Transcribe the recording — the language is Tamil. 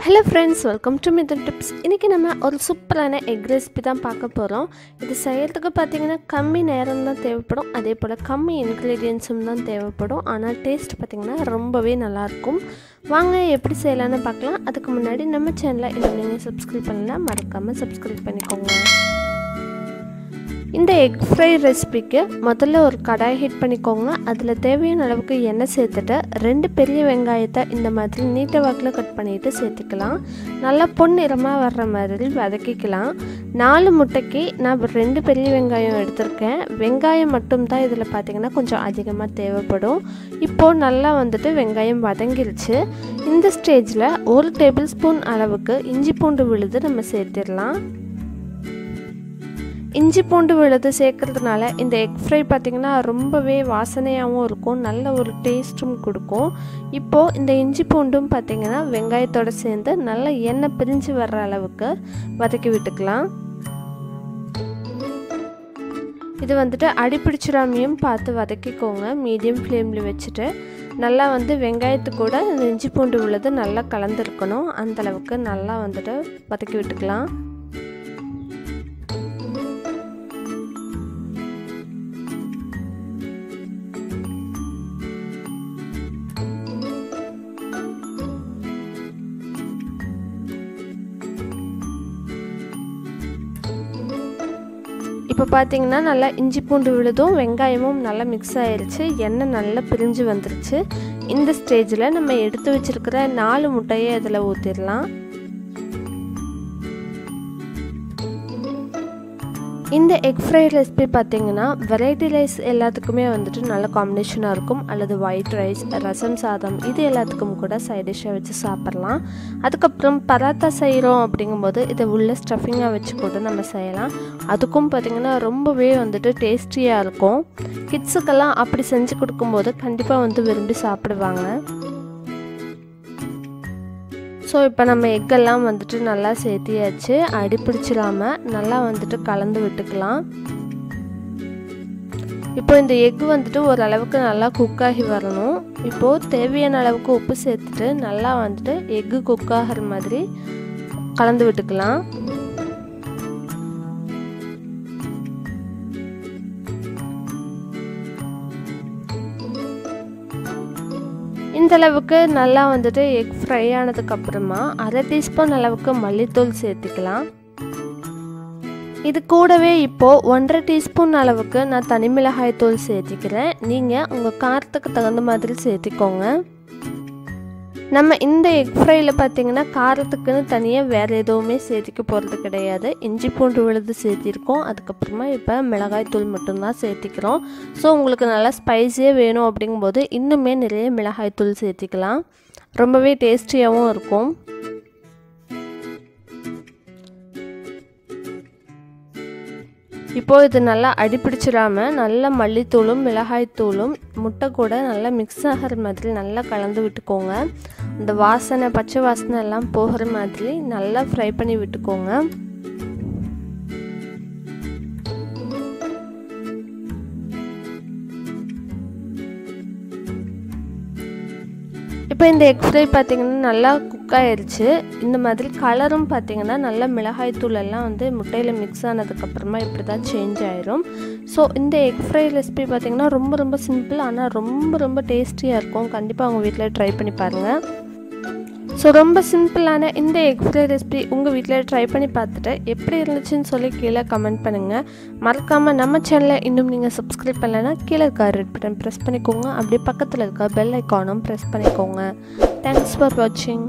Hello friends, welcome to Mithuntips. இன்னைக்கு நம்ம ஒரு சூப்பரான எக் ரெசிபி தான் பார்க்க போறோம். இது செய்யறதுக்கு பாத்தீங்கன்னா கம்மி நேரம் தான் தேவைப்படும். அதே போல கம்மி இன்கிரிடியன்ட்ஸும் தான் தேவைப்படும். ஆனா டேஸ்ட் பாத்தீங்கன்னா ரொம்பவே நல்லா இருக்கும். வாங்க எப்படி செய்யலாம்னு பார்க்கலாம். அதுக்கு முன்னாடி நம்ம சேனலை இன்னும் நீங்க சப்ஸ்கிரைப் பண்ணலனா மறக்காம சப்ஸ்கிரைப் பண்ணிக்கோங்க. இந்த எக் ஃப்ரை ரெசிபிக்கு முதல்ல ஒரு கடாய் ஹீட் பண்ணிக்கோங்க. அதில் தேவையான அளவுக்கு எண்ணெய் சேர்த்துட்டு 2 பெரிய வெங்காயத்தை இந்த மாதிரி நீட்ட வாக்கில் கட் பண்ணிவிட்டு சேர்த்துக்கலாம். நல்லா பொன்னிறமாக வர்ற மாதிரி வதக்கிக்கலாம். 4 முட்டைக்கு நான் 2 பெரிய வெங்காயம் எடுத்திருக்கேன். வெங்காயம் மட்டும்தான் இதில் பார்த்திங்கன்னா கொஞ்சம் அதிகமாக தேவைப்படும். இப்போது நல்லா வெங்காயம் வதங்கிருச்சு. இந்த ஸ்டேஜில் 1 டேபிள் ஸ்பூன் அளவுக்கு இஞ்சி பூண்டு விழுது நம்ம சேர்த்திடலாம். இஞ்சி பூண்டு விழுது சேர்க்கறதுனால இந்த எக் ஃப்ரை பார்த்திங்கன்னா ரொம்பவே வாசனையாகவும் இருக்கும், நல்ல ஒரு டேஸ்ட்டும் கொடுக்கும். இப்போது இந்த இஞ்சி பூண்டும் பார்த்திங்கன்னா வெங்காயத்தோடு சேர்ந்து நல்லா எண்ணெய் பிரிஞ்சு வர்ற அளவுக்கு வதக்கி விட்டுக்கலாம். இது அடிப்பிடிச்சிடாமையும் பார்த்து வதக்கிக்கோங்க. மீடியம் ஃப்ளேமில் வச்சுட்டு நல்லா வெங்காயத்து கூட இந்த இஞ்சி பூண்டு விழுது நல்லா கலந்துருக்கணும். அந்தளவுக்கு நல்லா வதக்கி விட்டுக்கலாம். இப்போ பார்த்தீங்கன்னா நல்லா இஞ்சி பூண்டு விழுதும் வெங்காயமும் நல்லா மிக்ஸ் ஆயிடுச்சு. எண்ணெய் நல்லா பிரிஞ்சு வந்துருச்சு. இந்த ஸ்டேஜில் நம்ம எடுத்து வச்சிருக்கிற 4 முட்டையை அதில் ஊற்றிடலாம். இந்த எக் ஃப்ரை ரெசிபி பார்த்தீங்கன்னா வெரைட்டி ரைஸ் எல்லாத்துக்குமே நல்ல காம்பினேஷனாக இருக்கும். அல்லது ஒயிட் ரைஸ், ரசம் சாதம் இது எல்லாத்துக்கும் கூட சைட் டிஷ்ஷாக வச்சு சாப்பிட்லாம். அதுக்கப்புறம் பராத்தா செய்கிறோம் அப்படிங்கும்போது இதை உள்ள ஸ்டஃபிங்காக வச்சு கூட நம்ம செய்யலாம். அதுக்கும் பார்த்திங்கன்னா ரொம்பவே டேஸ்டியாக இருக்கும். கிட்ஸுக்கெல்லாம் அப்படி செஞ்சு கொடுக்கும்போது கண்டிப்பாக விரும்பி சாப்பிடுவாங்க. ஸோ இப்போ நம்ம எக்கெல்லாம் நல்லா சேர்த்தியாச்சு. அடிப்பிடிச்சிடாமல் நல்லா கலந்து விட்டுக்கலாம். இப்போ இந்த எக் ஓரளவுக்கு நல்லா குக்காகி வரணும். இப்போது தேவையான அளவுக்கு உப்பு சேர்த்துட்டு நல்லா எக்கு குக்காகிற மாதிரி கலந்து விட்டுக்கலாம். இந்த அளவுக்கு நல்லா எக் ஃப்ரை ஆனதுக்கப்புறமா 1/2 டீஸ்பூன் அளவுக்கு மல்லித்தூள் சேர்த்துக்கலாம். இது கூடவே இப்போது 1/2 டீஸ்பூன் அளவுக்கு நான் தனி மிளகாய் தூள் சேர்த்திக்கிறேன். நீங்கள் உங்கள் காரத்துக்கு தகுந்த மாதிரி சேர்த்திக்கோங்க. நம்ம இந்த எக் ஃப்ரையில் பார்த்திங்கன்னா காரத்துக்குன்னு தனியாக வேறு எதுவுமே சேர்த்திக்க போகிறது கிடையாது. இஞ்சி பூண்டு விழுது சேர்த்திருக்கோம். அதுக்கப்புறமா இப்போ மிளகாய் தூள் மட்டும்தான் சேர்த்திக்கிறோம். ஸோ உங்களுக்கு நல்லா ஸ்பைஸியாக வேணும் அப்படிங்கும்போது இன்னுமே நிறைய மிளகாய் தூள் சேர்த்திக்கலாம். ரொம்பவே டேஸ்டியாகவும் இருக்கும். இப்போது இது நல்லா அடிப்பிடிச்சிடாமல் நல்லா மல்லித்தூளும் மிளகாய்த்தூளும் முட்டை கூட நல்லா மிக்ஸ் ஆகிற மாதிரி நல்லா கலந்து விட்டுக்கோங்க. இந்த வாசனை பச்சை வாசனை எல்லாம் போகிற மாதிரி நல்லா ஃப்ரை பண்ணி விட்டுக்கோங்க. இப்போ இந்த எக் ஃப்ரை பார்த்திங்கன்னா நல்லா குக் ஆயிடுச்சு. இந்த மாதிரி கலரும் பார்த்திங்கன்னா நல்லா மிளகாய்த்தூள் எல்லாம் முட்டையில் மிக்ஸ் ஆனதுக்கப்புறமா இப்படி தான் சேஞ்ச் ஆயிரும். ஸோ இந்த எக் ஃப்ரை ரெசிபி பார்த்திங்கன்னா ரொம்ப சிம்பிள், ஆனால் ரொம்ப டேஸ்டியாக இருக்கும். கண்டிப்பாக உங்கள் வீட்டில் ட்ரை பண்ணி பாருங்கள். ஸோ ரொம்ப சிம்பிளான இந்த எக் ஃப்ரை ரெசிபி உங்கள் வீட்டில் ட்ரை பண்ணி பார்த்துட்டு எப்படி இருந்துச்சுன்னு சொல்லி கீழே கமெண்ட் பண்ணுங்கள். மறக்காமல் நம்ம சேனலை இன்னும் நீங்கள் சப்ஸ்கிரைப் பண்ணலைன்னா கீழே இருக்க ரெட் பட்டன் ப்ரெஸ் பண்ணிக்கோங்க. அப்படியே பக்கத்தில் இருக்க பெல் ஐக்கானும் ப்ரெஸ் பண்ணிக்கோங்க. தேங்க்ஸ் ஃபார் வாட்சிங்.